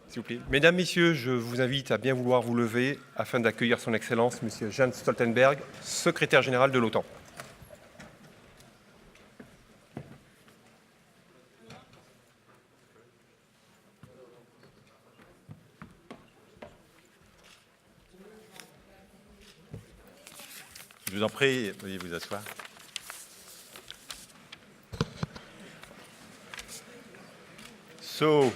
s'il vous plaît. Mesdames, Messieurs, je vous invite à bien vouloir vous lever afin d'accueillir son Excellence, Monsieur Jens Stoltenberg, secrétaire général de l'OTAN. Je vous en prie, veuillez vous asseoir. So,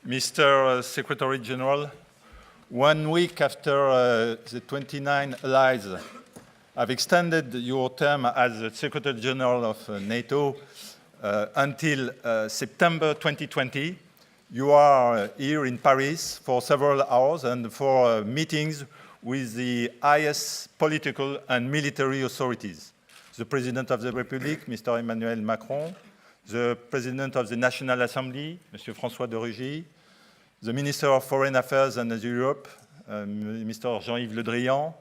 Mr. Secretary General, 1 week after the 29 allies have extended your term as the Secretary General of NATO until September 2020, you are here in Paris for several hours and for meetings with the highest political and military authorities. The President of the Republic, Mr. Emmanuel Macron, the President of the National Assembly, Mr. François de Rugy, the Minister of Foreign Affairs and Europe, Mr. Jean-Yves Le Drian,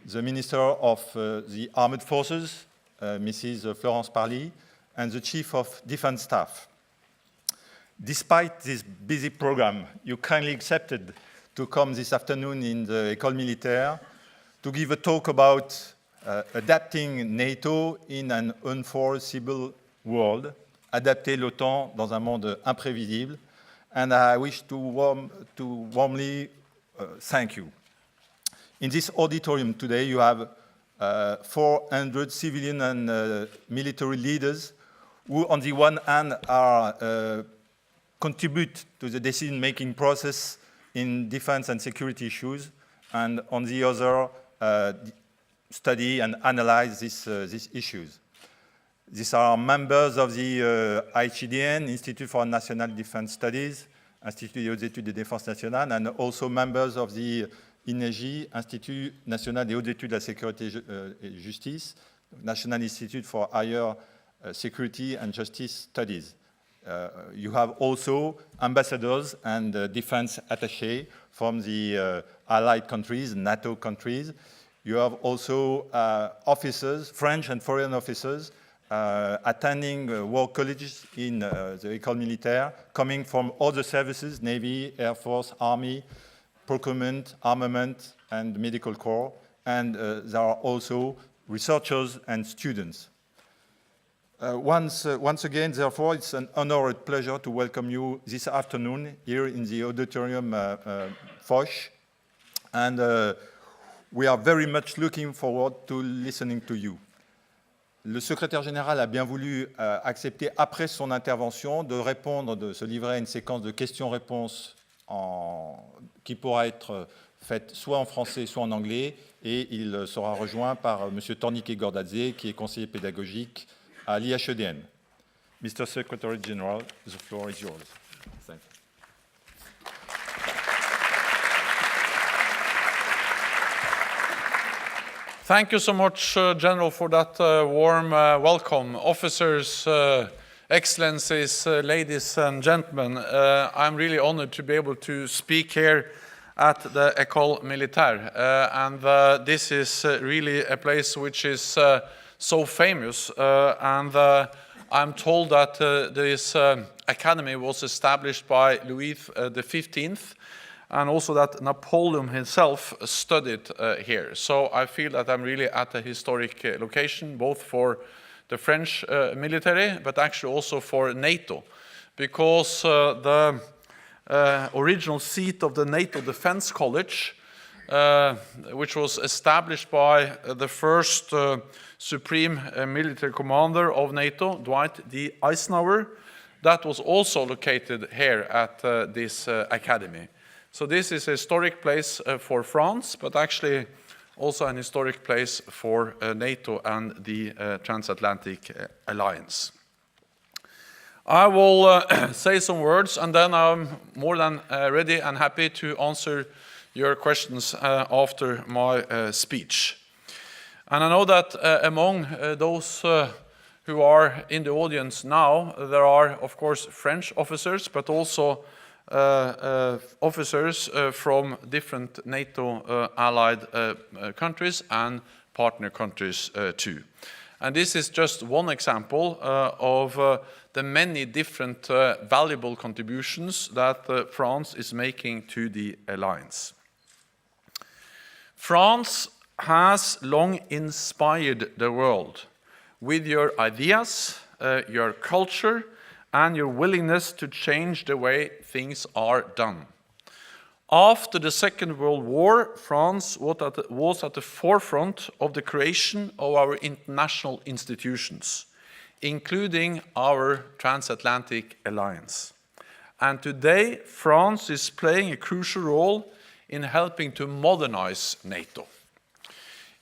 the Minister of the Armed Forces, Mrs. Florence Parly, and the Chief of Defense Staff. Despite this busy program, you kindly accepted to come this afternoon in the École Militaire to give a talk about adapting NATO in an unforeseeable world, adapter l'OTAN dans un monde imprévisible, and I wish to warmly thank you. In this auditorium today, you have 400 civilian and military leaders who, on the one hand, contribute to the decision-making process in defense and security issues, and on the other, study and analyze these issues. These are members of the IHDN, Institute for National Defense Studies, Institut des Hautes Études de Défense Nationale, and also members of the INEGI, Institut National des Hautes Études de la Sécurité et Justice, National Institute for Higher Security and Justice Studies. You have also ambassadors and defense attachés from the allied countries, NATO countries. You have also officers, French and foreign officers, attending war colleges in the École Militaire, coming from other services, Navy, Air Force, Army, procurement, armament, and medical corps. And there are also researchers and students. Once again, therefore, it's an honor and pleasure to welcome you this afternoon here in the auditorium Foch. And we are very much looking forward to listening to you. Le secrétaire général a bien voulu accepter, après son intervention, de répondre, de se livrer à une séquence de questions-réponses qui pourra être faite soit en français, soit en anglais, et il sera rejoint par M. Torniquet Gordadze, qui est conseiller pédagogique à l'IHEDN. Mr. Secretary General, the floor is yours. Thank you. Thank you so much, General, for that warm welcome. Officers, Excellencies, ladies and gentlemen, I'm really honored to be able to speak here at the École Militaire. This is really a place which is so famous. I'm told that this academy was established by Louis XV, and also that Napoleon himself studied here. So I feel that I'm really at a historic location, both for the French military, but actually also for NATO, because the original seat of the NATO Defense College, which was established by the first Supreme Military Commander of NATO, Dwight D. Eisenhower, that was also located here at this academy. So this is a historic place for France, but actually also an historic place for NATO and the Transatlantic Alliance. I will say some words, and then I'm more than ready and happy to answer your questions after my speech. And I know that among those who are in the audience now, there are, of course, French officers, but also officers from different NATO allied countries and partner countries too. And this is just one example of the many different valuable contributions that France is making to the alliance. France has long inspired the world with your ideas, your culture, and your willingness to change the way things are done. After the Second World War, France was at the forefront of the creation of our international institutions, including our transatlantic alliance. And today, France is playing a crucial role in helping to modernize NATO.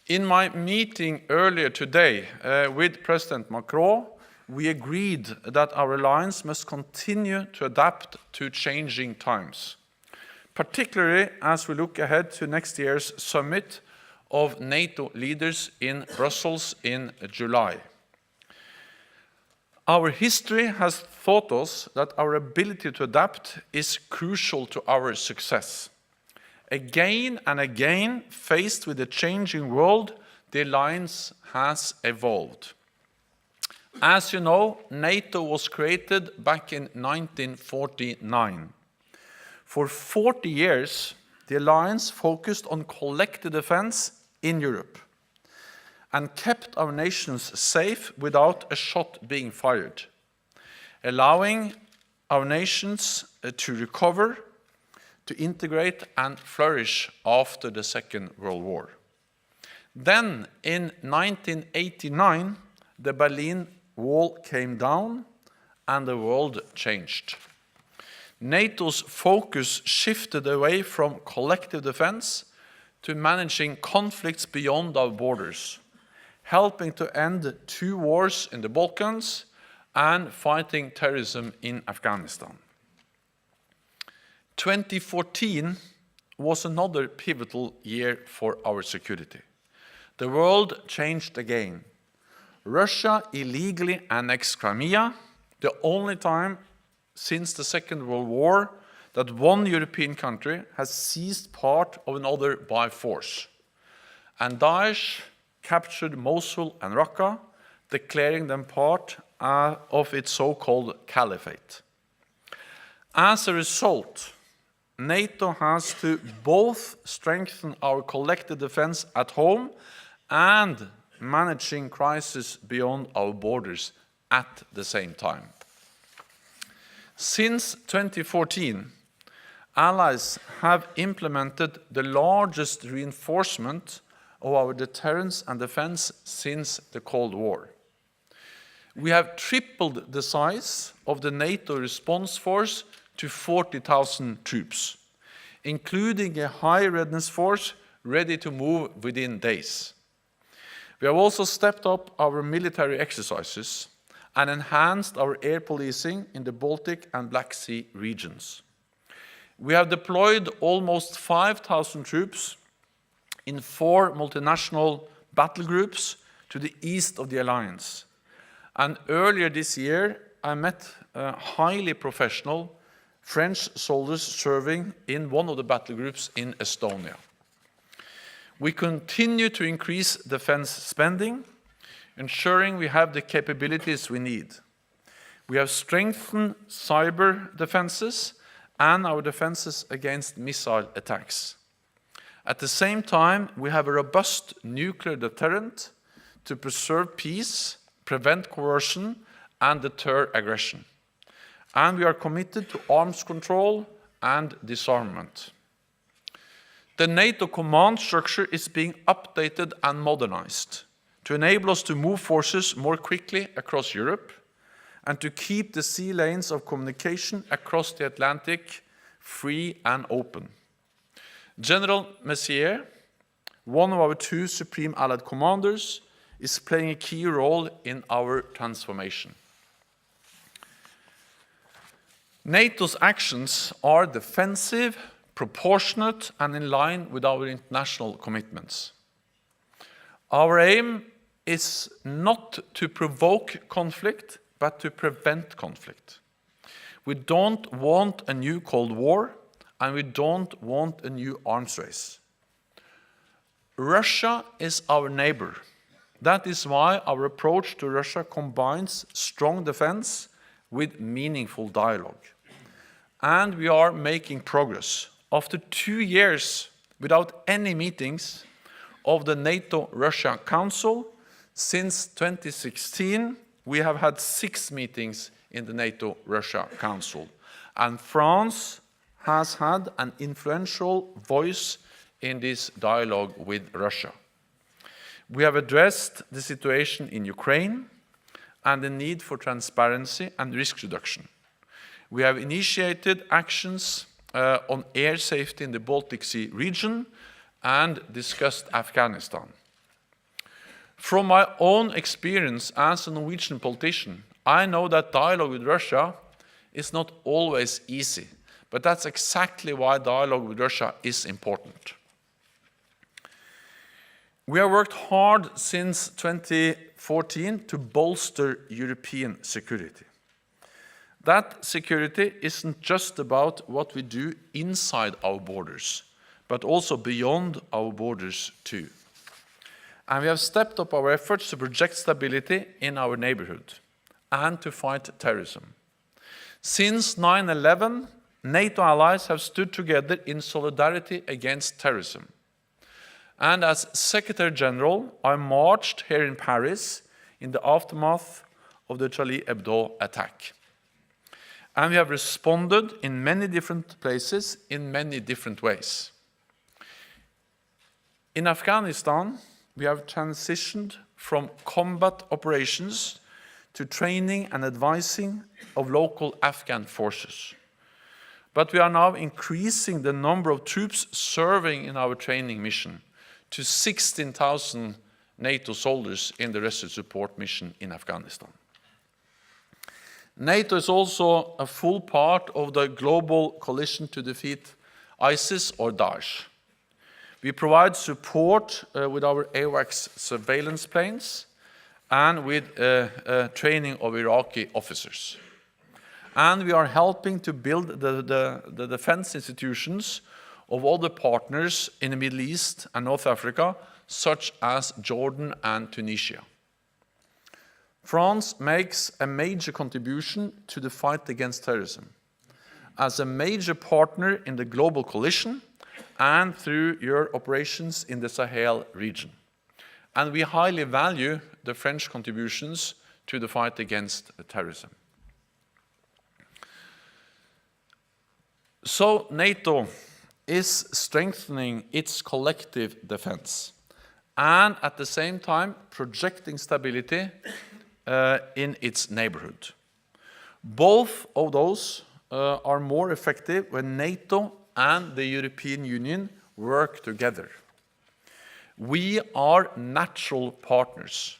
In my meeting earlier today with President Macron, we agreed that our alliance must continue to adapt to changing times, particularly as we look ahead to next year's summit of NATO leaders in Brussels in July. Our history has taught us that our ability to adapt is crucial to our success. Again and again, faced with a changing world, the alliance has evolved. As you know, NATO was created back in 1949. For 40 years, the alliance focused on collective defense in Europe and kept our nations safe without a shot being fired, allowing our nations to recover, to integrate and flourish after the Second World War. Then, in 1989, the Berlin Wall came down and the world changed. NATO's focus shifted away from collective defense to managing conflicts beyond our borders, helping to end 2 wars in the Balkans and fighting terrorism in Afghanistan. 2014 was another pivotal year for our security. The world changed again. Russia illegally annexed Crimea, the only time since the Second World War that one European country has seized part of another by force. And Daesh captured Mosul and Raqqa, declaring them part of its so-called caliphate. As a result, NATO has to both strengthen our collective defense at home and managing crises beyond our borders at the same time. Since 2014, allies have implemented the largest reinforcement of our deterrence and defense since the Cold War. We have tripled the size of the NATO response force to 40,000 troops, including a high readiness force ready to move within days. We have also stepped up our military exercises and enhanced our air policing in the Baltic and Black Sea regions. We have deployed almost 5,000 troops in 4 multinational battle groups to the east of the alliance. And earlier this year, I met highly professional French soldiers serving in one of the battle groups in Estonia. We continue to increase defense spending, ensuring we have the capabilities we need. We have strengthened cyber defenses and our defenses against missile attacks. At the same time, we have a robust nuclear deterrent to preserve peace, prevent coercion, and deter aggression. And we are committed to arms control and disarmament. The NATO command structure is being updated and modernized to enable us to move forces more quickly across Europe and to keep the sea lanes of communication across the Atlantic free and open. General Messier, one of our 2 Supreme Allied Commanders, is playing a key role in our transformation. NATO's actions are defensive, proportionate, and in line with our international commitments. Our aim is not to provoke conflict, but to prevent conflict. We don't want a new Cold War, and we don't want a new arms race. Russia is our neighbor. That is why our approach to Russia combines strong defense with meaningful dialogue. And we are making progress. After 2 years without any meetings of the NATO-Russia Council, since 2016, we have had 6 meetings in the NATO-Russia Council. And France has had an influential voice in this dialogue with Russia. We have addressed the situation in Ukraine and the need for transparency and risk reduction. We have initiated actions on air safety in the Baltic Sea region and discussed Afghanistan. From my own experience as a Norwegian politician, I know that dialogue with Russia is not always easy, but that's exactly why dialogue with Russia is important. We have worked hard since 2014 to bolster European security. That security isn't just about what we do inside our borders, but also beyond our borders too. And we have stepped up our efforts to project stability in our neighborhood and to fight terrorism. Since 9/11, NATO allies have stood together in solidarity against terrorism. And as Secretary General, I marched here in Paris in the aftermath of the Charlie Hebdo attack. And we have responded in many different places in many different ways. In Afghanistan, we have transitioned from combat operations to training and advising of local Afghan forces. But we are now increasing the number of troops serving in our training mission to 16,000 NATO soldiers in the rescue support mission in Afghanistan. NATO is also a full part of the global coalition to defeat ISIS or Daesh. We provide support with our AWACS surveillance planes and with training of Iraqi officers. And we are helping to build the defense institutions of other partners in the Middle East and North Africa, such as Jordan and Tunisia. France makes a major contribution to the fight against terrorism as a major partner in the global coalition and through your operations in the Sahel region. And we highly value the French contributions to the fight against terrorism. So NATO is strengthening its collective defense and at the same time projecting stability in its neighborhood. Both of those are more effective when NATO and the European Union work together. We are natural partners.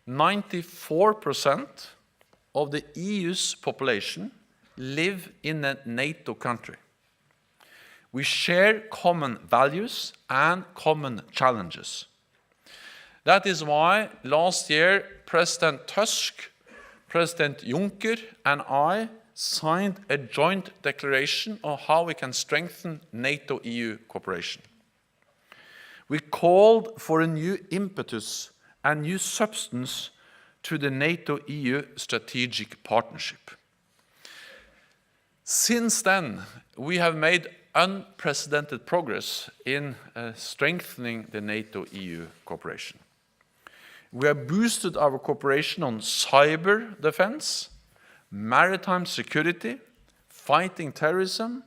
94% of the EU's population live in a NATO country. We share common values and common challenges. That is why last year President Tusk, President Juncker, and I signed a joint declaration on how we can strengthen NATO-EU cooperation. We called for a new impetus and new substance to the NATO-EU strategic partnership. Since then, we have made unprecedented progress in strengthening the NATO-EU cooperation. We have boosted our cooperation on cyber defense, maritime security, fighting terrorism,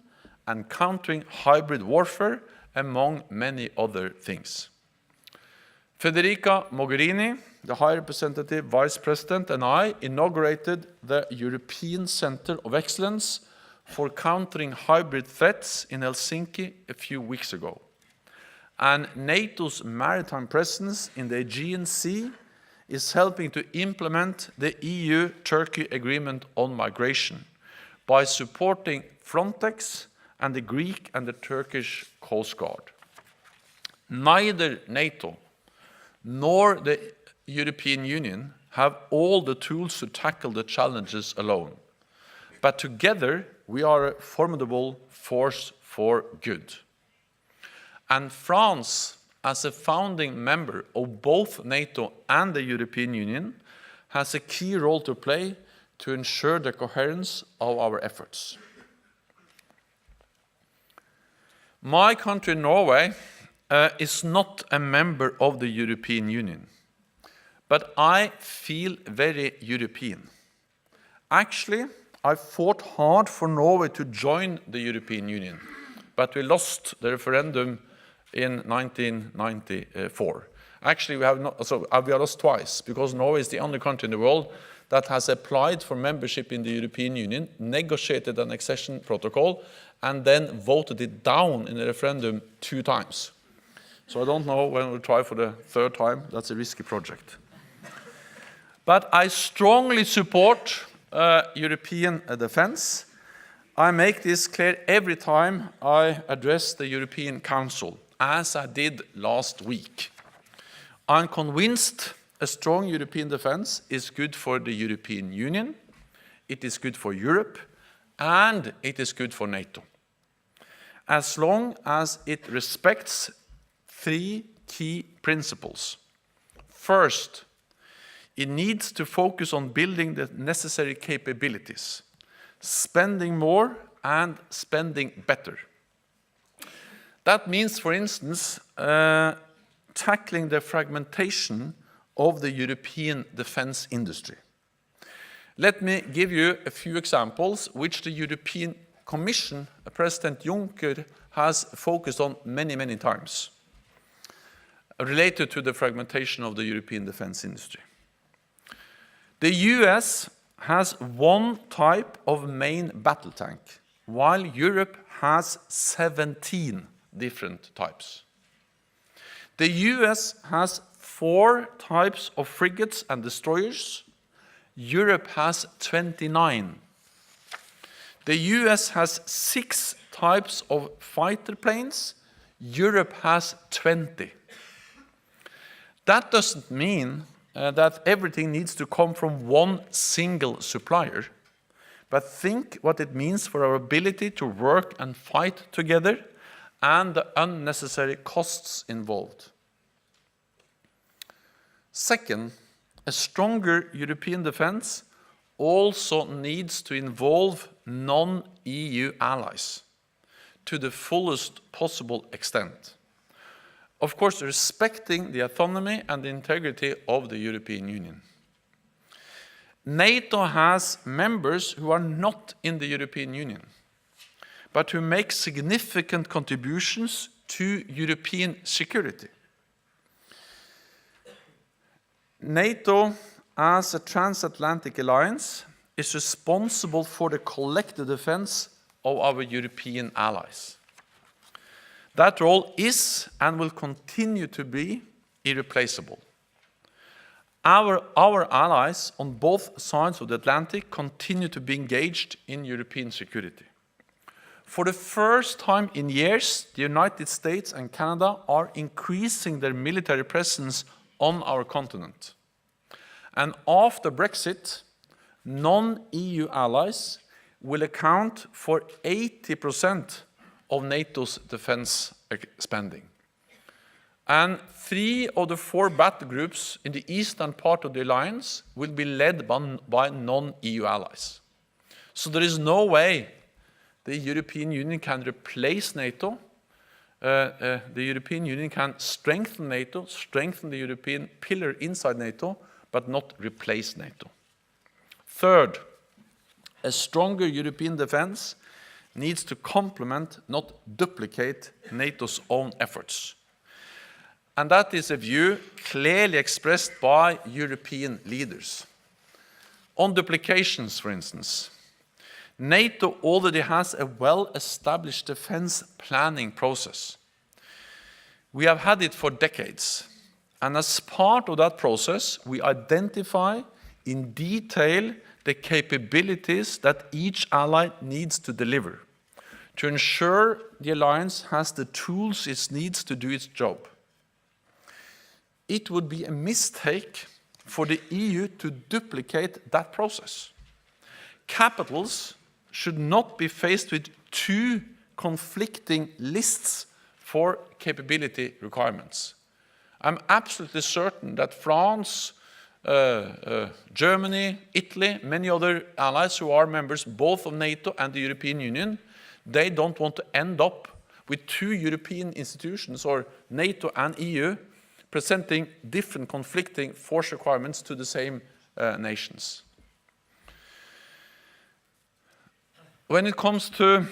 and countering hybrid warfare, among many other things. Federica Mogherini, the High Representative Vice President, and I inaugurated the European Center of Excellence for countering hybrid threats in Helsinki a few weeks ago. And NATO's maritime presence in the Aegean Sea is helping to implement the EU-Turkey Agreement on Migration by supporting Frontex and the Greek and the Turkish Coast Guard. Neither NATO nor the European Union have all the tools to tackle the challenges alone. But together, we are a formidable force for good. And France, as a founding member of both NATO and the European Union, has a key role to play to ensure the coherence of our efforts. My country, Norway, is not a member of the European Union, but I feel very European. Actually, I fought hard for Norway to join the European Union, but we lost the referendum in 1994. Actually, we have lost twice, because Norway is the only country in the world that has applied for membership in the European Union, negotiated an accession protocol, and then voted it down in a referendum 2 times. So I don't know when we'll try for the 3rd time. That's a risky project. But I strongly support European defense. I make this clear every time I address the European Council, as I did last week. I'm convinced a strong European defense is good for the European Union, it is good for Europe, and it is good for NATO, as long as it respects 3 key principles. First, it needs to focus on building the necessary capabilities, spending more and spending better. That means, for instance, tackling the fragmentation of the European defense industry. Let me give you a few examples which the European Commission, President Juncker, has focused on many, many times, related to the fragmentation of the European defense industry. The US has 1 type of main battle tank, while Europe has 17 different types. The US has 4 types of frigates and destroyers. Europe has 29. The US has 6 types of fighter planes. Europe has 20. That doesn't mean that everything needs to come from one single supplier, but think what it means for our ability to work and fight together and the unnecessary costs involved. Second, a stronger European defense also needs to involve non-EU allies to the fullest possible extent. Of course, respecting the autonomy and the integrity of the European Union. NATO has members who are not in the European Union, but who make significant contributions to European security. NATO, as a transatlantic alliance, is responsible for the collective defense of our European allies. That role is and will continue to be irreplaceable. Our allies on both sides of the Atlantic continue to be engaged in European security. For the first time in years, the United States and Canada are increasing their military presence on our continent. And after Brexit, non-EU allies will account for 80% of NATO's defense spending. And 3 of the 4 battle groups in the eastern part of the alliance will be led by non-EU allies. So there is no way the European Union can replace NATO. The European Union can strengthen NATO, strengthen the European pillar inside NATO, but not replace NATO. Third, a stronger European defense needs to complement, not duplicate, NATO's own efforts. And that is a view clearly expressed by European leaders. On duplications, for instance, NATO already has a well-established defense planning process. We have had it for decades. And as part of that process, we identify in detail the capabilities that each ally needs to deliver to ensure the alliance has the tools it needs to do its job. It would be a mistake for the EU to duplicate that process. Capitals should not be faced with 2 conflicting lists for capability requirements. I'm absolutely certain that France, Germany, Italy, many other allies who are members both of NATO and the European Union, they don't want to end up with two European institutions, or NATO and EU, presenting different conflicting force requirements to the same nations. When it comes to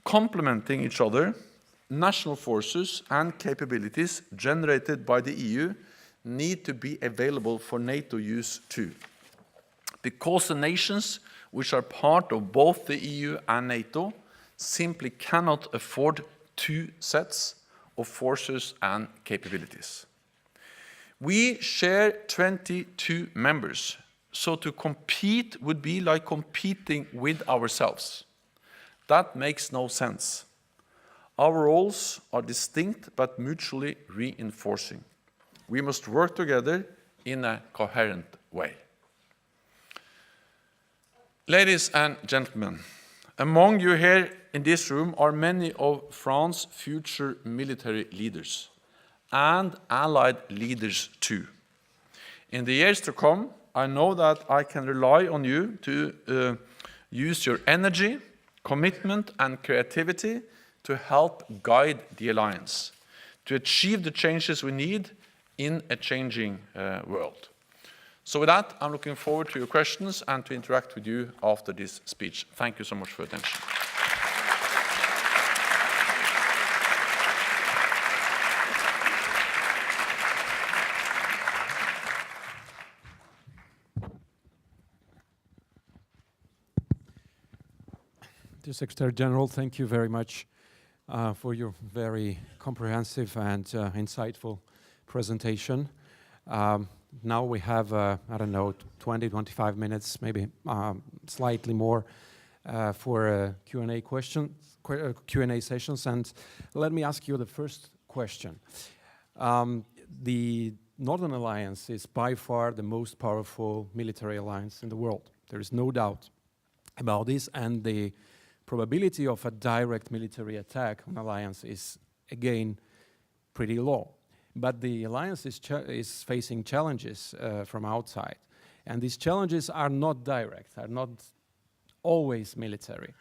complementing each other, national forces and capabilities generated by the EU need to be available for NATO use too. Because the nations which are part of both the EU and NATO simply cannot afford two sets of forces and capabilities. We share 22 members, so to compete would be like competing with ourselves. That makes no sense. Our roles are distinct but mutually reinforcing. We must work together in a coherent way. Ladies and gentlemen, among you here in this room are many of France's future military leaders and allied leaders too. In the years to come, I know that I can rely on you to use your energy, commitment and creativity to help guide the alliance, to achieve the changes we need in a changing world. So with that, I'm looking forward to your questions and to interact with you after this speech. Thank you so much for your attention. Dear Secretary General, thank you very much for your very comprehensive and insightful presentation. Now we have, I don't know, 20, 25 minutes, maybe slightly more for Q&A questions, Q&A sessions. And let me ask you the first question. The Northern Alliance is by far the most powerful military alliance in the world. There is no doubt about this, and the probability of a direct military attack on alliance is, again, pretty low. But the alliance is facing challenges from outside. And these challenges are not direct, are not always military.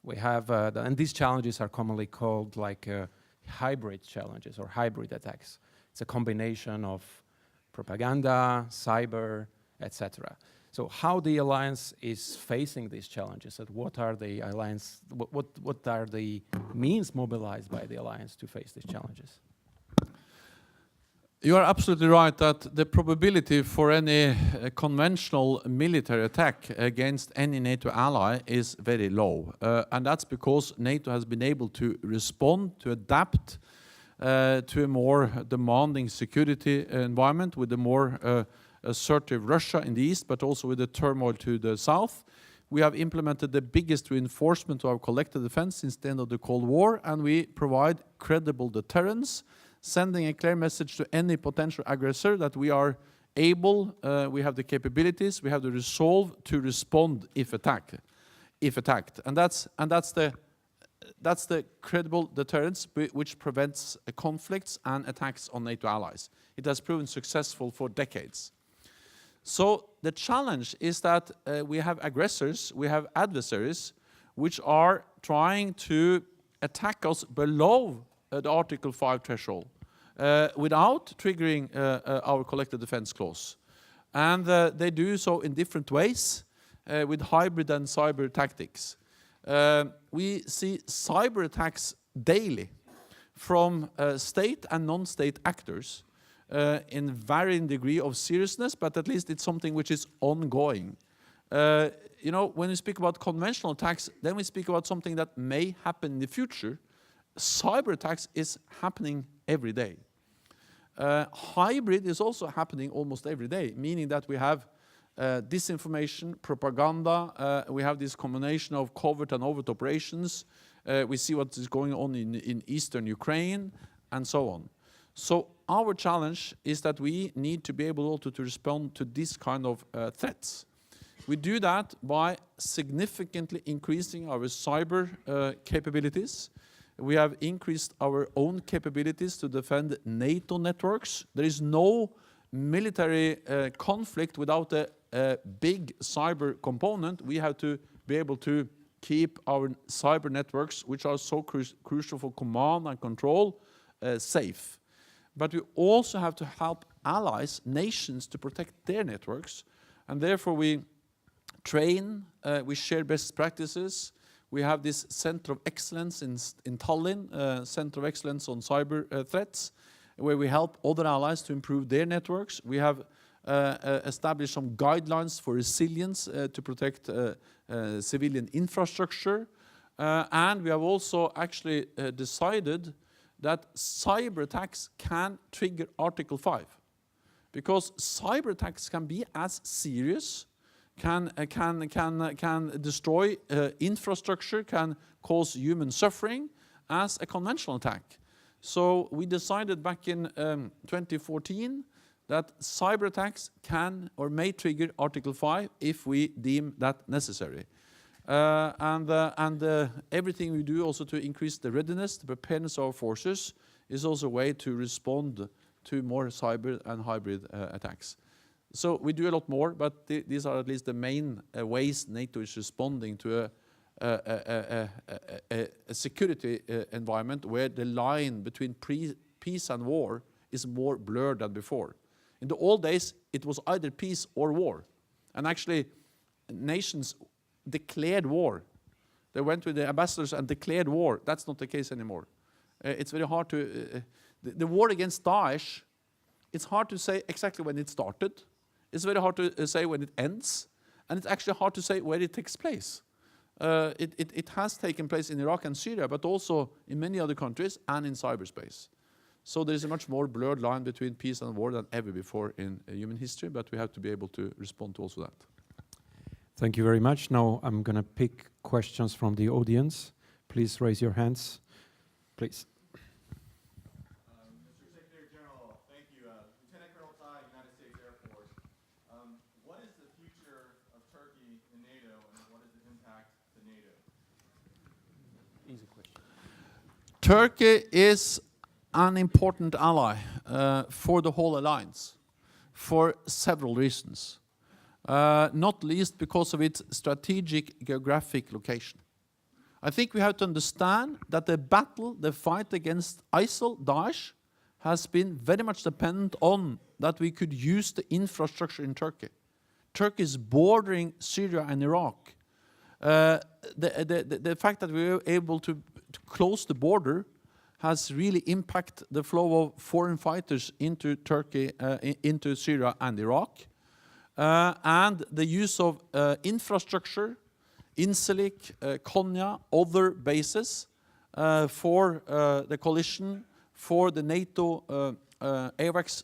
We have, and these challenges are commonly called like hybrid challenges or hybrid attacks. It's a combination of propaganda, cyber, etc. So how the alliance is facing these challenges, and what are the alliance, what are the means mobilized by the alliance to face these challenges? You are absolutely right that the probability for any conventional military attack against any NATO ally is very low. And that's because NATO has been able to respond, to adapt to a more demanding security environment with a more assertive Russia in the east, but also with the turmoil to the south. We have implemented the biggest reinforcement to our collective defense since the end of the Cold War, and we provide credible deterrence, sending a clear message to any potential aggressor that we are able, we have the capabilities, we have the resolve to respond if attacked. And that's the credible deterrence which prevents conflicts and attacks on NATO allies. It has proven successful for decades. So the challenge is that we have aggressors, we have adversaries, which are trying to attack us below the Article 5 threshold without triggering our collective defense clause. And they do so in different ways with hybrid and cyber tactics. We see cyber attacks daily from state and non-state actors in varying degree of seriousness, but at least it's something which is ongoing. You know, when we speak about conventional attacks, then we speak about something that may happen in the future. Cyber attacks is happening every day. Hybrid is also happening almost every day, meaning that we have disinformation, propaganda, we have this combination of covert and overt operations, we see what is going on in eastern Ukraine, and so on. So our challenge is that we need to be able also to respond to this kind of threats. We do that by significantly increasing our cyber capabilities. We have increased our own capabilities to defend NATO networks. There is no military conflict without a big cyber component. We have to be able to keep our cyber networks, which are so crucial for command and control, safe. But we also have to help allies, nations, to protect their networks. And therefore we train, we share best practices. We have this Center of Excellence in Tallinn, Center of Excellence on Cyber Threats, where we help other allies to improve their networks. We have established some guidelines for resilience to protect civilian infrastructure. And we have also actually decided that cyber attacks can trigger Article 5. Because cyber attacks can be as serious, can destroy infrastructure, can cause human suffering as a conventional attack. So we decided back in 2014 that cyber attacks can or may trigger Article 5 if we deem that necessary. Everything we do also to increase the readiness, the preparedness of our forces is also a way to respond to more cyber and hybrid attacks. So we do a lot more, but these are at least the main ways NATO is responding to a security environment where the line between peace and war is more blurred than before. In the old days, it was either peace or war. And actually, nations declared war. They went with the ambassadors and declared war. That's not the case anymore. It's very hard to... the war against Daesh, it's hard to say exactly when it started. It's very hard to say when it ends. And it's actually hard to say where it takes place. It has taken place in Iraq and Syria, but also in many other countries and in cyberspace. So there's a much more blurred line between peace and war than ever before in human history, but we have to be able to respond to also that. Thank you very much. Now I'm going to pick questions from the audience. Please raise your hands. Please. Mr. Secretary General, thank you. Lieutenant Colonel Tsai, United States Air Force. What is the future of Turkey in NATO, and what is the impact to NATO? Easy question. Turkey is an important ally for the whole alliance for several reasons. Not least because of its strategic geographic location. I think we have to understand that the fight against ISIL, Daesh, has been very much dependent on that we could use the infrastructure in Turkey. Turkey is bordering Syria and Iraq. The fact that we were able to close the border has really impacted the flow of foreign fighters into Turkey, into Syria and Iraq. And the use of infrastructure, Incirlik, Konya, other bases for the coalition, for the NATO AWACS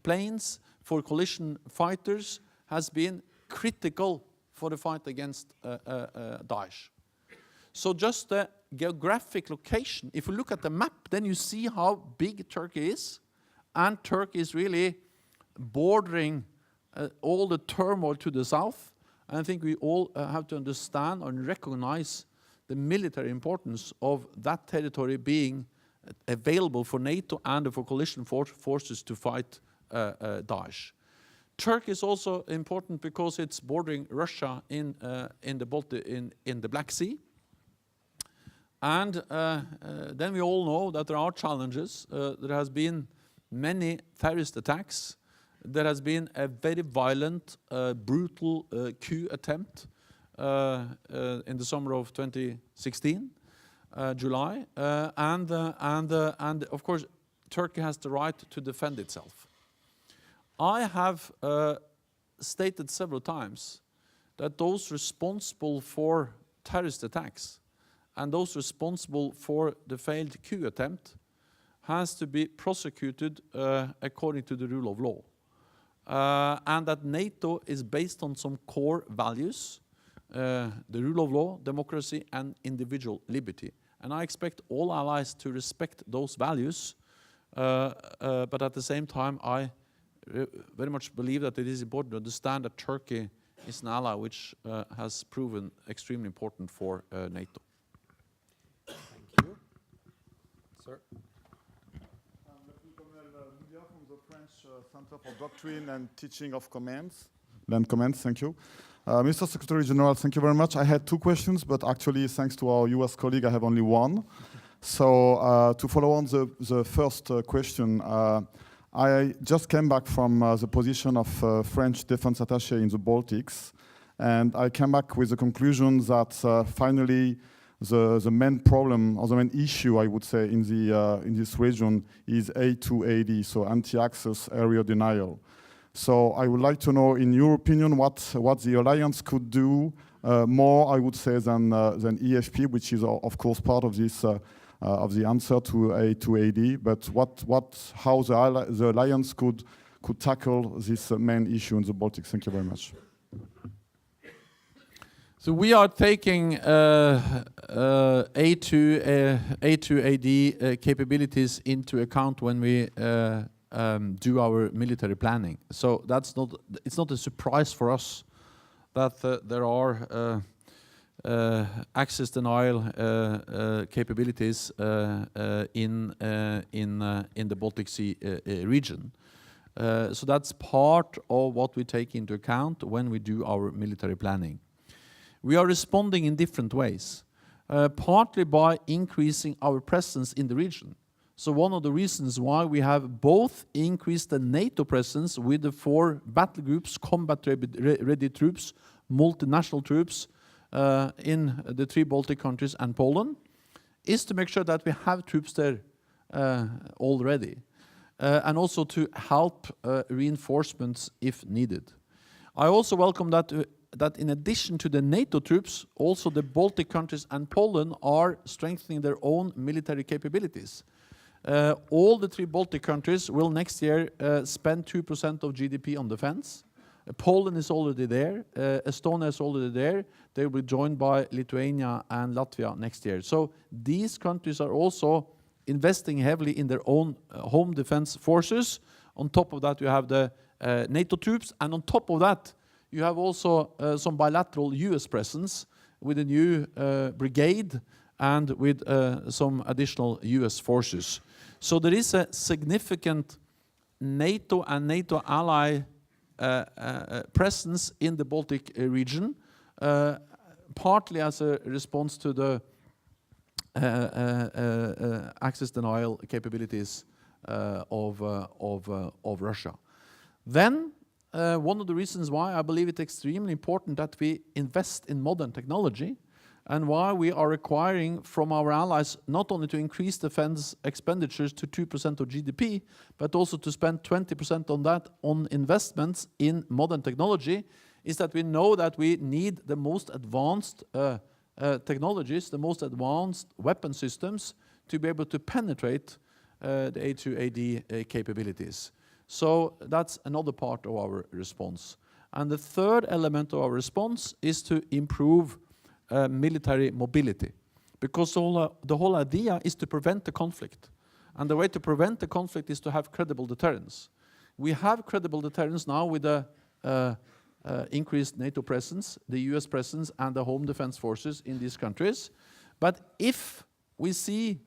planes, for coalition fighters, has been critical for the fight against Daesh. So just the geographic location, if you look at the map, then you see how big Turkey is. And Turkey is really bordering all the turmoil to the south. And I think we all have to understand and recognize the military importance of that territory being available for NATO and for coalition forces to fight Daesh. Turkey is also important because it's bordering Russia in the Black Sea. And then we all know that there are challenges. There has been many terrorist attacks. There has been a very violent, brutal coup attempt in the summer of 2016, July. And of course, Turkey has the right to defend itself. I have stated several times that those responsible for terrorist attacks and those responsible for the failed coup attempt has to be prosecuted according to the rule of law. And that NATO is based on some core values, the rule of law, democracy, and individual liberty. And I expect all allies to respect those values, but at the same time, I very much believe that it is important to understand that Turkey is an ally which has proven extremely important for NATO. Thank you. Sir. From the French Center for Doctrine and Teaching of Commands. Land Commands, thank you. Mr. Secretary General, thank you very much. I had two questions, but actually, thanks to our US colleague, I have only one. So to follow on the first question, I just came back from the position of French defense attaché in the Baltics, and I came back with the conclusion that finally the main problem, or the main issue, I would say, in this region is A2AD, so anti-access area denial. So I would like to know, in your opinion, what the alliance could do more, I would say, than EFP, which is of course part of this of the answer to A2AD. But how the alliance could tackle this main issue in the Baltics. Thank you very much. So we are taking A2AD capabilities into account when we do our military planning. So it's not a surprise for us that there are access denial capabilities in the Baltic Sea region. So that's part of what we take into account when we do our military planning. We are responding in different ways, partly by increasing our presence in the region. So one of the reasons why we have both increased the NATO presence with the 4 battle groups, combat-ready troops, multinational troops in the 3 Baltic countries and Poland, is to make sure that we have troops there already, and also to help reinforcements if needed. I also welcome that in addition to the NATO troops, also the Baltic countries and Poland are strengthening their own military capabilities. All the 3 Baltic countries will next year spend 2% of GDP on defense. Poland is already there. Estonia is already there. They will be joined by Lithuania and Latvia next year. So these countries are also investing heavily in their own home defense forces. On top of that, you have the NATO troops, and on top of that, you have also some bilateral US presence with a new brigade and with some additional US forces. So there is a significant NATO and NATO ally presence in the Baltic region, partly as a response to the access denial capabilities of Russia. Then, one of the reasons why I believe it's extremely important that we invest in modern technology, and why we are requiring from our allies not only to increase defense expenditures to 2% of GDP, but also to spend 20% on that on investments in modern technology, is that we know that we need the most advanced technologies, the most advanced weapon systems to be able to penetrate the A2AD capabilities. So that's another part of our response. And the third element of our response is to improve military mobility, because the whole idea is to prevent the conflict. And the way to prevent the conflict is to have credible deterrence. We have credible deterrence now with the increased NATO presence, the US presence, and the home defense forces in these countries. But if we see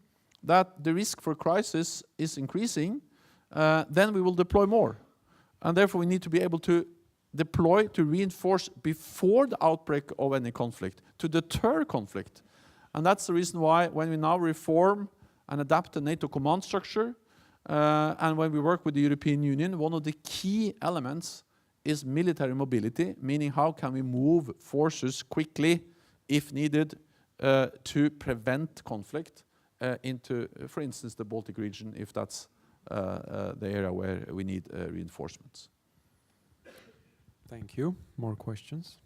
that the risk for crisis is increasing, then we will deploy more. And therefore we need to be able to deploy to reinforce before the outbreak of any conflict, to deter conflict. And that's the reason why when we now reform and adapt the NATO command structure, and when we work with the European Union, one of the key elements is military mobility, meaning how can we move forces quickly, if needed, to prevent conflict into, for instance, the Baltic region, if that's the area where we need reinforcements. Thank you. More questions?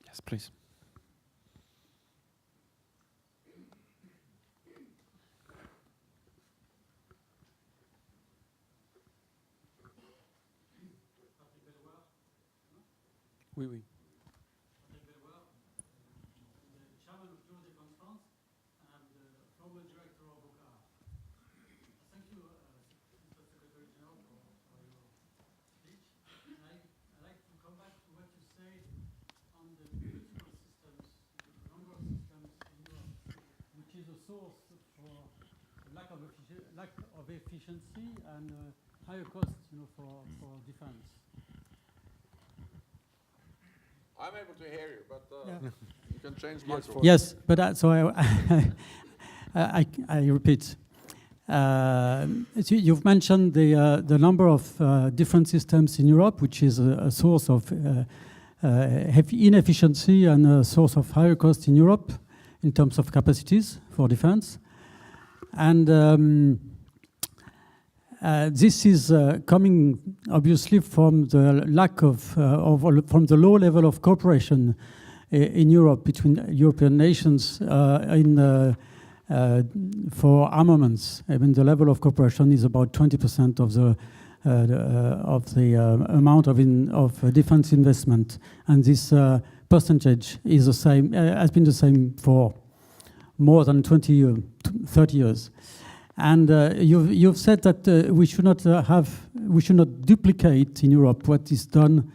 Yes, please. Oui, oui. source for lack of efficiency and higher costs, for defense. I'm able to hear you, but Yeah. you can change microphone. Yes, but I repeat. You've mentioned the number of different systems in Europe, which is a source of inefficiency and a source of higher cost in Europe in terms of capacities for defense. And this is coming obviously from the lack from the low level of cooperation in Europe between European nations for armaments. I mean, the level of cooperation is about 20% of the amount of defense investment, and this percentage is the same. Has been the same for more than 30 years. And you've said that we should not duplicate in Europe what is done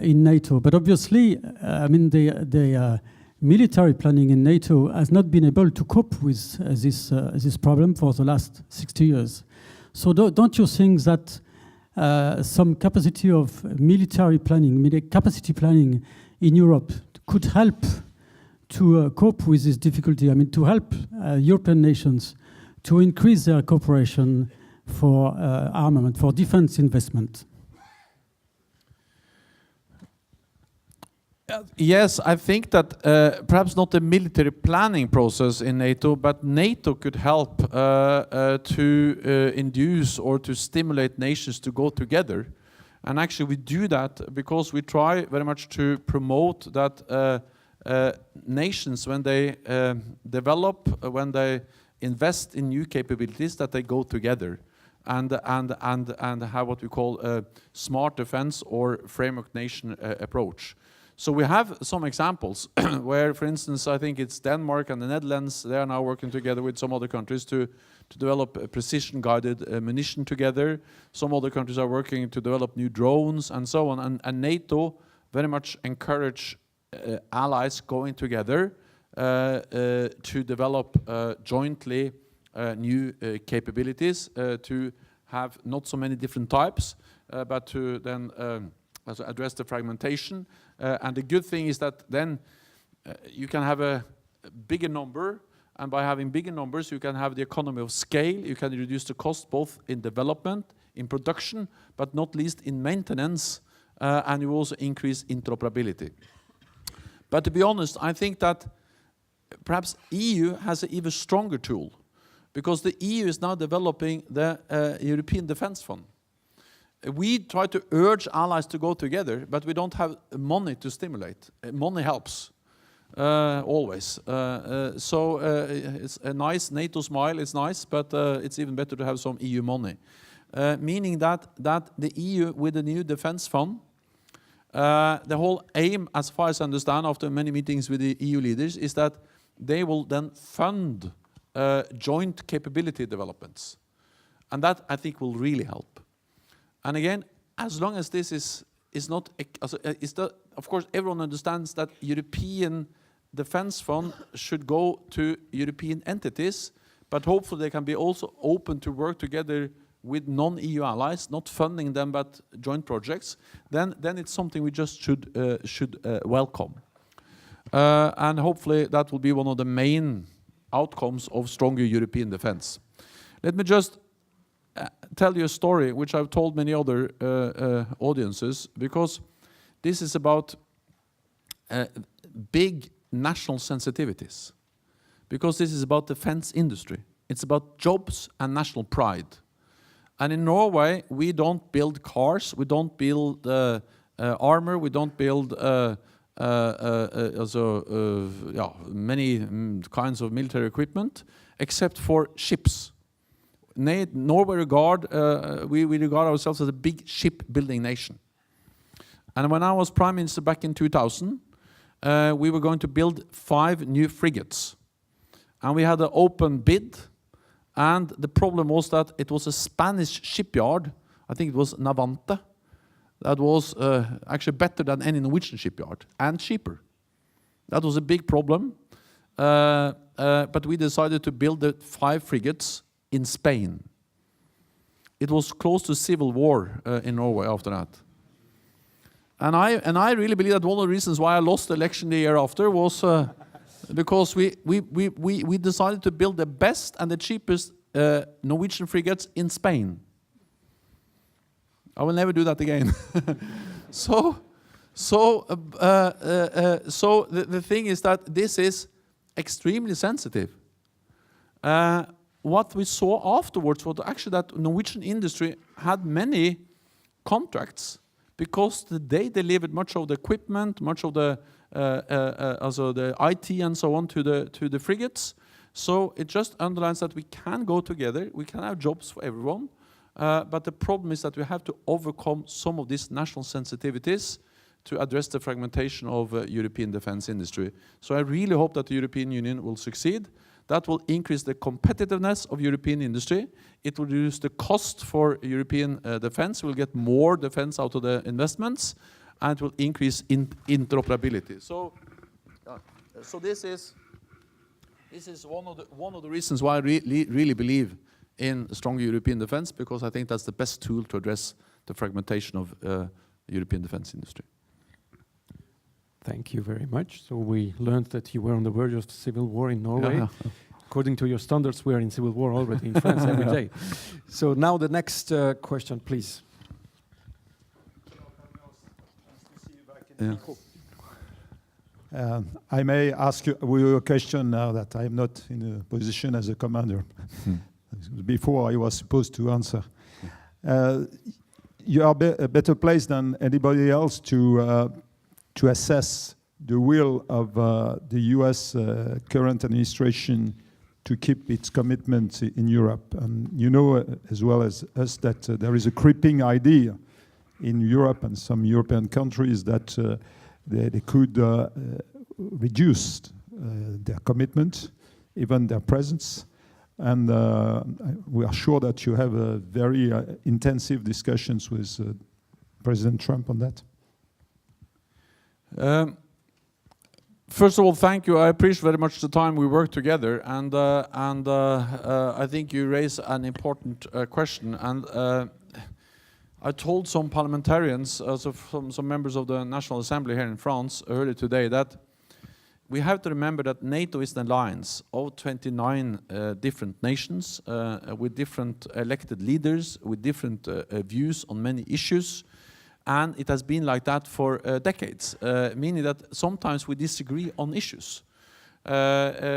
in NATO. But obviously, I mean, the military planning in NATO has not been able to cope with this problem for the last 60 years. So don't you think that some capacity of military planning, capacity planning in Europe could help to cope with this difficulty? I mean, to help European nations to increase their cooperation for armament, for defense investment? Yes, I think that perhaps not the military planning process in NATO, but NATO could help to induce or to stimulate nations to go together. And actually we do that because we try very much to promote that nations, when they develop, when they invest in new capabilities, that they go together and have what we call a smart defense or framework nation approach. So we have some examples where, for instance, I think it's Denmark and the Netherlands, they are now working together with some other countries to develop a precision-guided munition together. Some other countries are working to develop new drones and so on. And NATO very much encourage allies going together to develop jointly new capabilities, to have not so many different types, but to then address the fragmentation. And the good thing is that then you can have a bigger number, and by having bigger numbers you can have the economy of scale, you can reduce the cost both in development, in production, but not least in maintenance, and you also increase interoperability. But to be honest, I think that perhaps EU has an even stronger tool, because the EU is now developing the European Defence Fund. We try to urge allies to go together, but we don't have money to stimulate. Money helps, always. So it's a nice NATO smile, it's nice, but it's even better to have some EU money. Meaning that the EU, with the new defense fund, the whole aim, as far as I understand after many meetings with the EU leaders, is that they will then fund joint capability developments. And that, I think, will really help. And again, as long as this is not, of course, everyone understands that European Defence Fund should go to European entities, but hopefully they can be also open to work together with non-EU allies, not funding them, but joint projects. Then it's something we just should welcome. And hopefully that will be one of the main outcomes of stronger European defense. Let me just tell you a story which I've told many other audiences, because this is about big national sensitivities, because this is about defense industry. It's about jobs and national pride. And in Norway, we don't build cars, we don't build armor, we don't build many kinds of military equipment, except for ships. Norway we regard ourselves as a big shipbuilding nation. And when I was Prime Minister back in 2000, we were going to build 5 new frigates. And we had an open bid, and the problem was that it was a Spanish shipyard, I think it was Navante, that was actually better than any Norwegian shipyard, and cheaper. That was a big problem. but we decided to build the 5 frigates in Spain. It was close to civil war in Norway after that. And I really believe that one of the reasons why I lost the election the year after was because we decided to build the best and the cheapest Norwegian frigates in Spain. I will never do that again. So the thing is that this is extremely sensitive. What we saw afterwards was actually that Norwegian industry had many contracts because they delivered much of the equipment, much of the also the IT and so on to the frigates. So it just underlines that we can go together, we can have jobs for everyone, but the problem is that we have to overcome some of these national sensitivities to address the fragmentation of European defense industry. So I really hope that the European Union will succeed. That will increase the competitiveness of European industry. It will reduce the cost for European defense. We'll get more defense out of the investments, and it will increase interoperability. So this is one of the reasons why I really believe in a strong European defense, because I think that's the best tool to address the fragmentation of European defense industry. Thank you very much. So we learned that you were on the verge of civil war in Norway. Yeah. According to your standards, we are in civil war already in France every day. So now the next question, please. Yeah. I may ask you a question now that I'm not in a position as a commander. Before I was supposed to answer. You are a better place than anybody else to assess the will of the US current administration to keep its commitment in Europe. And you know as well as us that there is a creeping idea in Europe and some European countries that they could reduce their commitment, even their presence. And we are sure that you have very intensive discussions with President Trump on that. First of all, thank you. I appreciate very much the time we work together, and I think you raise an important question. And I told some parliamentarians, some members of the National Assembly here in France earlier today, that we have to remember that NATO is an alliance of 29 different nations with different elected leaders, with different views on many issues. And it has been like that for decades, meaning that sometimes we disagree on issues. There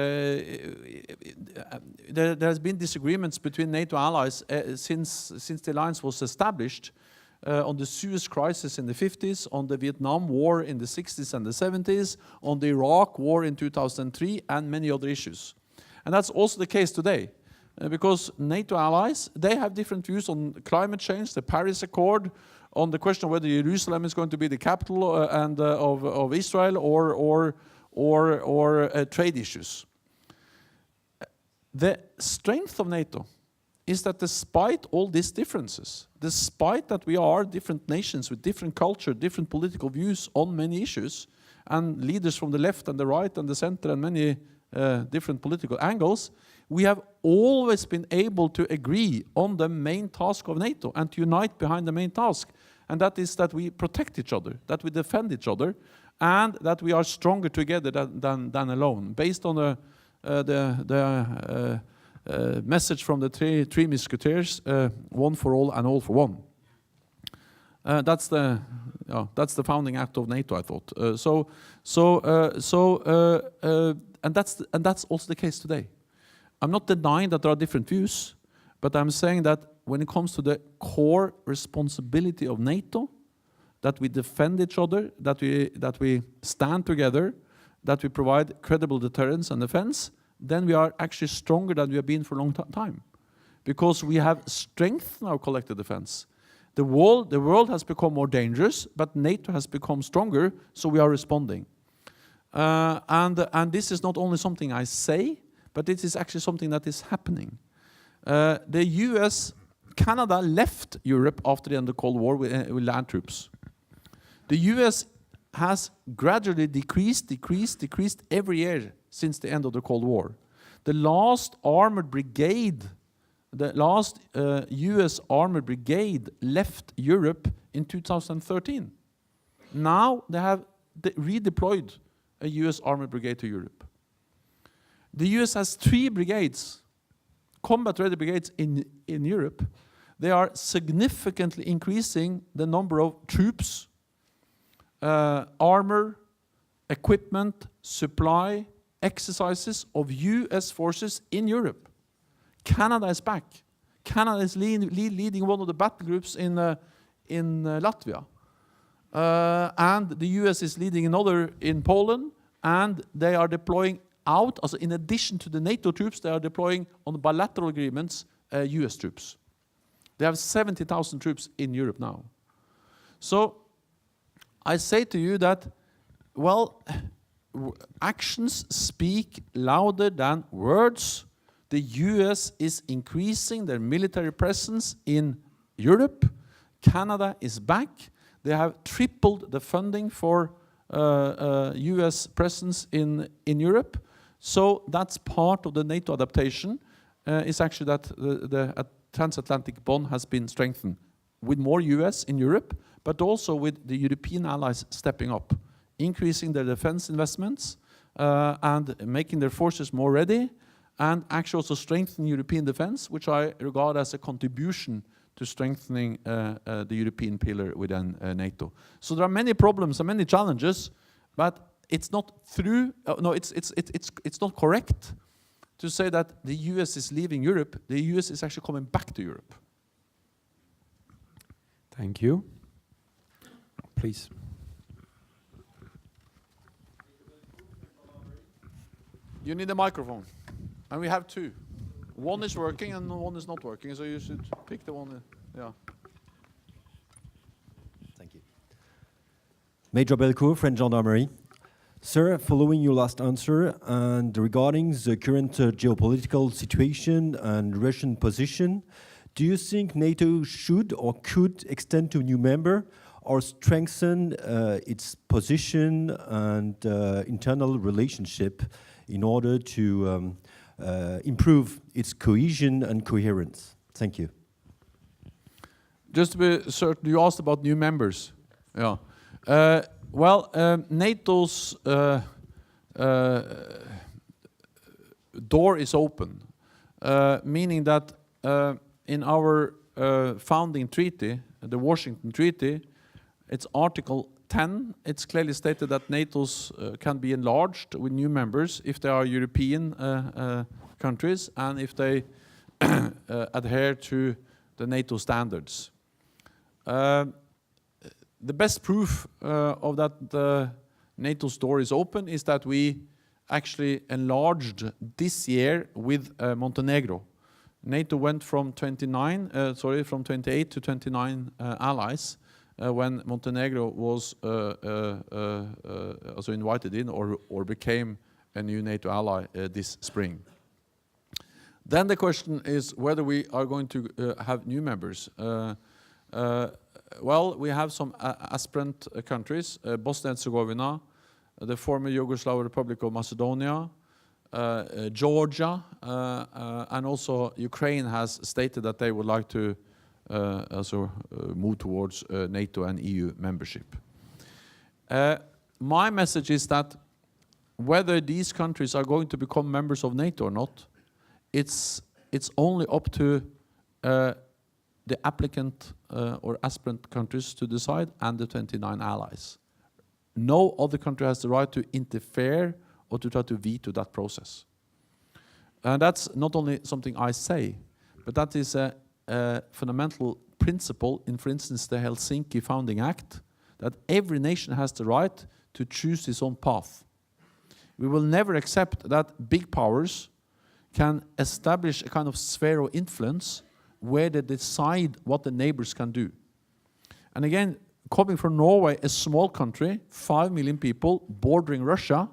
has been disagreements between NATO allies since the alliance was established on the Suez crisis in the 50s, on the Vietnam War in the 60s and the 70s, on the Iraq War in 2003, and many other issues. And that's also the case today. Because NATO allies, they have different views on climate change, the Paris Accord, on the question of whether Jerusalem is going to be the capital of Israel or trade issues. The strength of NATO is that despite all these differences, despite that we are different nations with different culture, different political views on many issues, and leaders from the left and the right and the center and many different political angles, we have always been able to agree on the main task of NATO and to unite behind the main task. And that is that we protect each other, that we defend each other, and that we are stronger together than alone. Based on the message from the three musketeers, one for all and all for one. That's the founding act of NATO, I thought. And that's also the case today. I'm not denying that there are different views, but I'm saying that when it comes to the core responsibility of NATO, that we defend each other, that we stand together, that we provide credible deterrence and defense, then we are actually stronger than we have been for a long time. Because we have strength in our collective defense. The world has become more dangerous, but NATO has become stronger, so we are responding. And this is not only something I say, but it is actually something that is happening. The US, Canada left Europe after the end of the Cold War with land troops. The US has gradually decreased every year since the end of the Cold War. The last armored brigade, the last US armored brigade left Europe in 2013. Now they have redeployed a US armored brigade to Europe. The US has 3 brigades, combat-ready brigades in Europe. They are significantly increasing the number of troops, armor, equipment, supply, exercises of US forces in Europe. Canada is back. Canada is leading one of the battle groups in Latvia. And the US is leading another in Poland, and they are deploying out, also in addition to the NATO troops, they are deploying on bilateral agreements US troops. They have 70,000 troops in Europe now. So I say to you that, well, actions speak louder than words. The US is increasing their military presence in Europe. Canada is back. They have tripled the funding for US presence in Europe. So that's part of the NATO adaptation, is actually that the transatlantic bond has been strengthened with more US in Europe, but also with the European allies stepping up, increasing their defense investments and making their forces more ready, and actually also strengthening European defense, which I regard as a contribution to strengthening the European pillar within NATO. So there are many problems and many challenges, but it's not it's not correct to say that the US is leaving Europe. The US is actually coming back to Europe. Thank you. Please. You need a microphone, and we have 2. One is working and one is not working, so you should pick the one. Yeah. Thank you. Major Belcourt, French Gendarmerie. Sir, following your last answer and regarding the current geopolitical situation and Russian position, do you think NATO should or could extend to a new member or strengthen its position and internal relationship in order to improve its cohesion and coherence? Thank you. Just to be certain, you asked about new members. Yeah. NATO's door is open, meaning that in our founding treaty, the Washington Treaty, it's Article 10, it's clearly stated that NATO's can be enlarged with new members if they are European countries and if they adhere to the NATO standards. The best proof of that NATO's door is open is that we actually enlarged this year with Montenegro. NATO went from 28 to 29 allies when Montenegro was also invited in or became a new NATO ally this spring. Then the question is whether we are going to have new members. We have some aspirant countries, Bosnia and Herzegovina, the former Yugoslav Republic of Macedonia, Georgia, and also Ukraine has stated that they would like to also move towards NATO and EU membership. My message is that whether these countries are going to become members of NATO or not, it's only up to the applicant or aspirant countries to decide, and the 29 allies. No other country has the right to interfere or to try to veto that process. And that's not only something I say, but that is a fundamental principle in, for instance, the Helsinki Founding Act, that every nation has the right to choose its own path. We will never accept that big powers can establish a kind of sphere of influence where they decide what the neighbors can do. And again, coming from Norway, a small country, 5 million people, bordering Russia,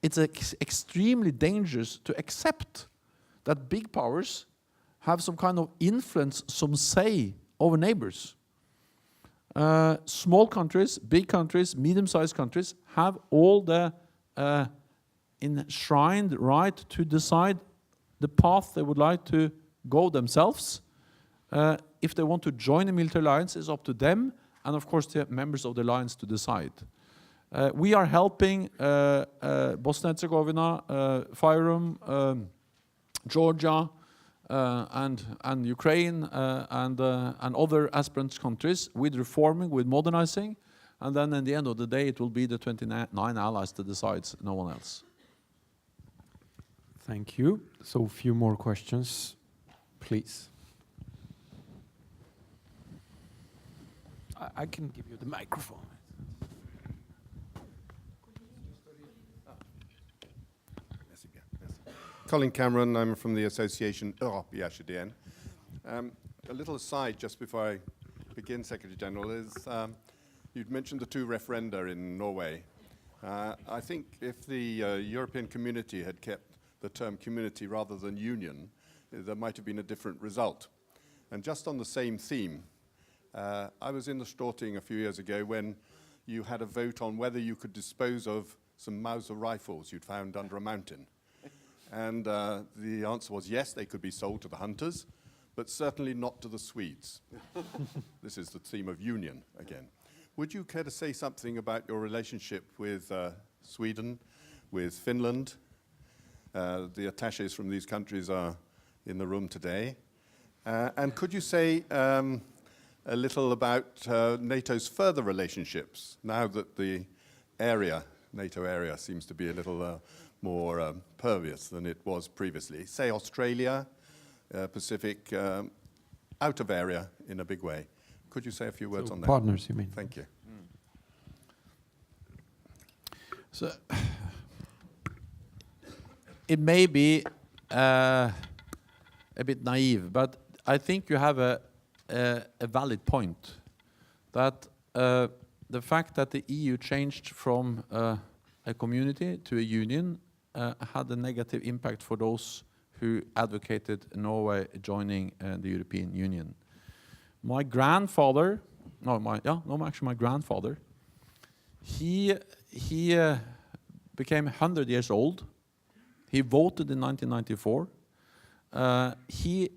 it's extremely dangerous to accept that big powers have some kind of influence, some say over neighbors. Small countries, big countries, medium-sized countries have all the enshrined right to decide the path they would like to go themselves. If they want to join a military alliance, it's up to them, and of course the members of the alliance to decide. We are helping Bosnia-Herzegovina, Fyrom, Georgia, and Ukraine, and other aspirant countries with reforming, with modernizing, and then at the end of the day it will be the 29 allies that decides, no one else. Thank you. So a few more questions, please. I can give you the microphone. Colin Cameron, I'm from the association Europe Yashidien. A little aside just before I begin, Secretary General, is you'd mentioned the two referenda in Norway. I think if the European community had kept the term community rather than union, there might have been a different result. And just on the same theme, I was in the Storting a few years ago when you had a vote on whether you could dispose of some Mauser rifles you'd found under a mountain. And the answer was yes, they could be sold to the hunters, but certainly not to the Swedes. This is the theme of union again. Would you care to say something about your relationship with Sweden, with Finland? The attaches from these countries are in the room today. And could you say a little about NATO's further relationships now that the area, NATO area, seems to be a little more pervious than it was previously? Say Australia, Pacific, out of area in a big way. Could you say a few words on that? Partners, you mean? Thank you. So it may be a bit naive, but I think you have a valid point that the fact that the EU changed from a community to a union had a negative impact for those who advocated Norway joining the European Union. My grandfather, actually my grandfather, he became 100 years old. He voted in 1994. He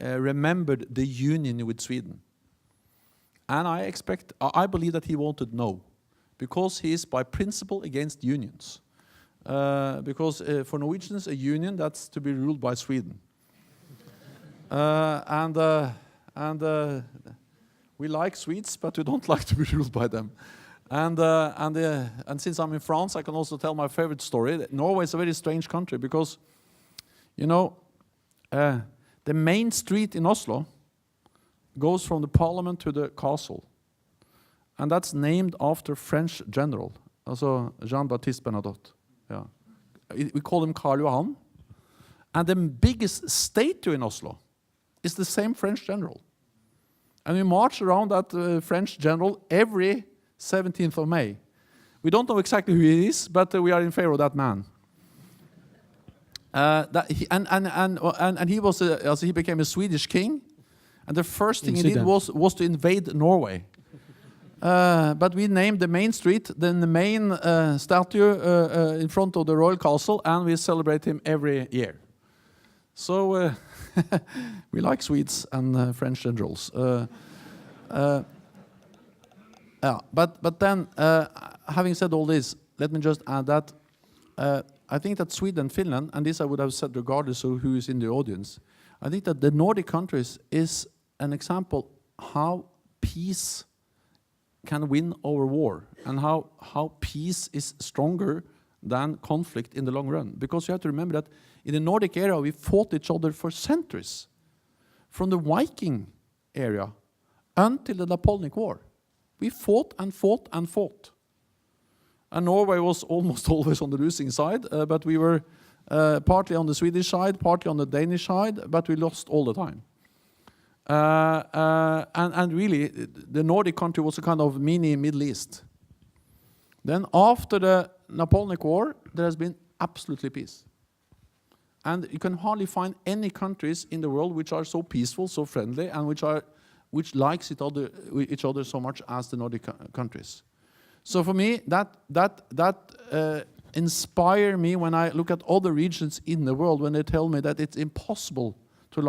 remembered the union with Sweden. And I believe that he voted no, because he is by principle against unions. Because for Norwegians, a union, that's to be ruled by Sweden. And we like Swedes, but we don't like to be ruled by them. And since I'm in France, I can also tell my favorite story. Norway is a very strange country because, you know, the main street in Oslo goes from the parliament to the castle. And that's named after French general, also Jean-Baptiste Bernadotte. Yeah. We call him Karl Johan. And the biggest statue in Oslo is the same French general. And we march around that French general every 17th of May. We don't know exactly who he is, but we are in favor of that man. He became a Swedish king, and the first thing he did was to invade Norway. But we named the main street, then the main statue in front of the royal castle, and we celebrate him every year. So we like Swedes and French generals. But then, having said all this, let me just add that I think that Sweden and Finland, and this I would have said regardless of who is in the audience, I think that the Nordic countries is an example how peace can win over war, and how peace is stronger than conflict in the long run. Because you have to remember that in the Nordic area, we fought each other for centuries. From the Viking area until the Napoleonic War. We fought and fought and fought. And Norway was almost always on the losing side, but we were partly on the Swedish side, partly on the Danish side, but we lost all the time. And really, the Nordic country was a kind of mini Middle East. Then after the Napoleonic War, there has been absolutely peace. And you can hardly find any countries in the world which are so peaceful, so friendly, and which are which likes each other so much as the Nordic countries. So for me, that inspire me when I look at other regions in the world when they tell me that it's impossible to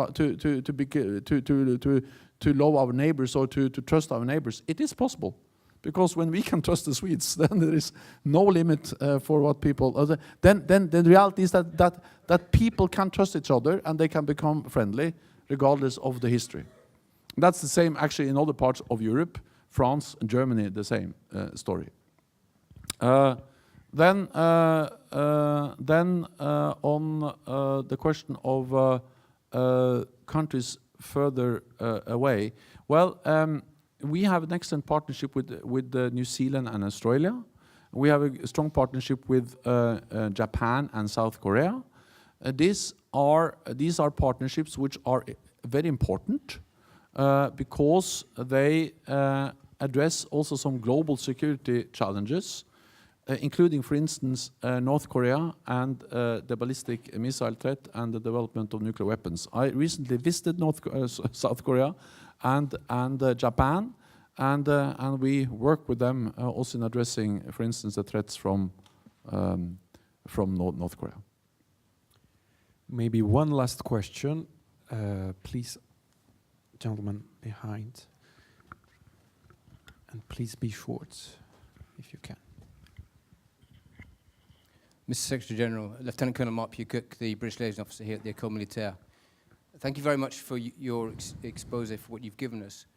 love our neighbors or to trust our neighbors. It is possible, because when we can trust the Swedes, then there is no limit for what people. Then the reality is that people can trust each other and they can become friendly, regardless of the history. That's the same actually in other parts of Europe. France and Germany, the same story. Then on the question of countries further away, well, we have an excellent partnership with New Zealand and Australia. We have a strong partnership with Japan and South Korea. These are partnerships which are very important because they address also some global security challenges, including, for instance, North Korea and the ballistic missile threat and the development of nuclear weapons. I recently visited South Korea and Japan, and we work with them also in addressing, for instance, the threats from North Korea. Maybe one last question, please, gentleman behind. And please be short, if you can. Mr. Secretary General, Lieutenant Colonel Mark Cook, the British Liaison Officer here at the École Militaire. Thank you very much for your expose for what you've given us.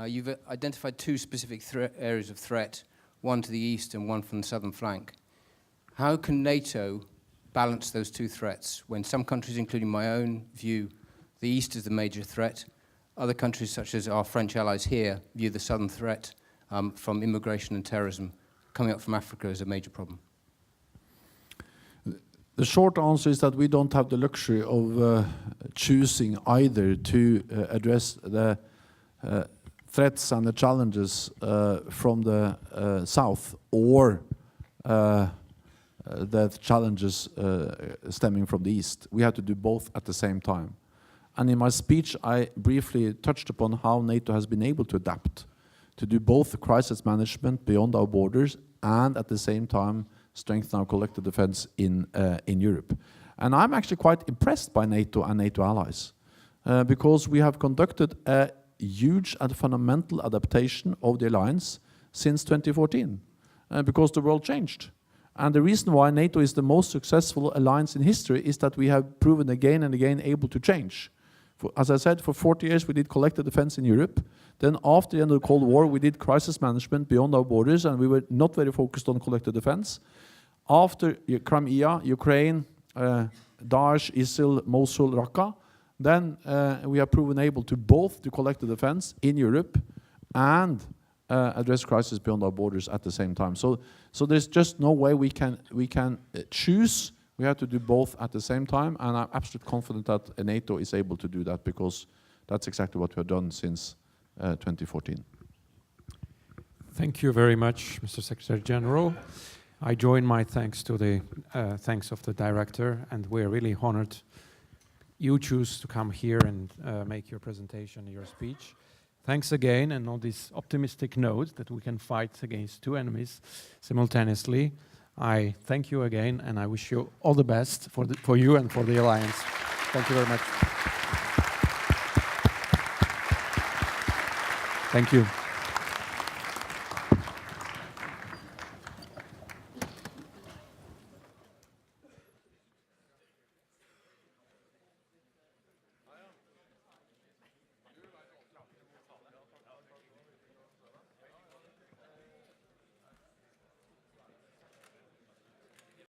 You've identified two specific areas of threat, one to the east and one from the southern flank. How can NATO balance those two threats when some countries, including my own, view the east as the major threat? Other countries, such as our French allies here, view the southern threat from immigration and terrorism coming up from Africa as a major problem. The short answer is that we don't have the luxury of choosing either to address the threats and the challenges from the south or the challenges stemming from the east. We have to do both at the same time. And in my speech, I briefly touched upon how NATO has been able to adapt, to do both crisis management beyond our borders and at the same time strengthen our collective defense in Europe. And I'm actually quite impressed by NATO and NATO allies because we have conducted a huge and fundamental adaptation of the alliance since 2014 because the world changed. And the reason why NATO is the most successful alliance in history is that we have proven again and again able to change. As I said, for 40 years we did collective defense in Europe. Then after the end of the Cold War we did crisis management beyond our borders and we were not very focused on collective defense. After Crimea, Ukraine, Daesh, ISIL, Mosul, Raqqa, then we have proven able to both do collective defense in Europe and address crisis beyond our borders at the same time. So there's just no way we can choose. We have to do both at the same time, and I'm absolutely confident that NATO is able to do that because that's exactly what we have done since 2014. Thank you very much, Mr. Secretary General. I join my thanks to the thanks of the director, and we're really honored you choose to come here and make your presentation, your speech. Thanks again, and on this optimistic note that we can fight against two enemies simultaneously, I thank you again, and I wish you all the best for you and for the alliance. Thank you very much. Thank you.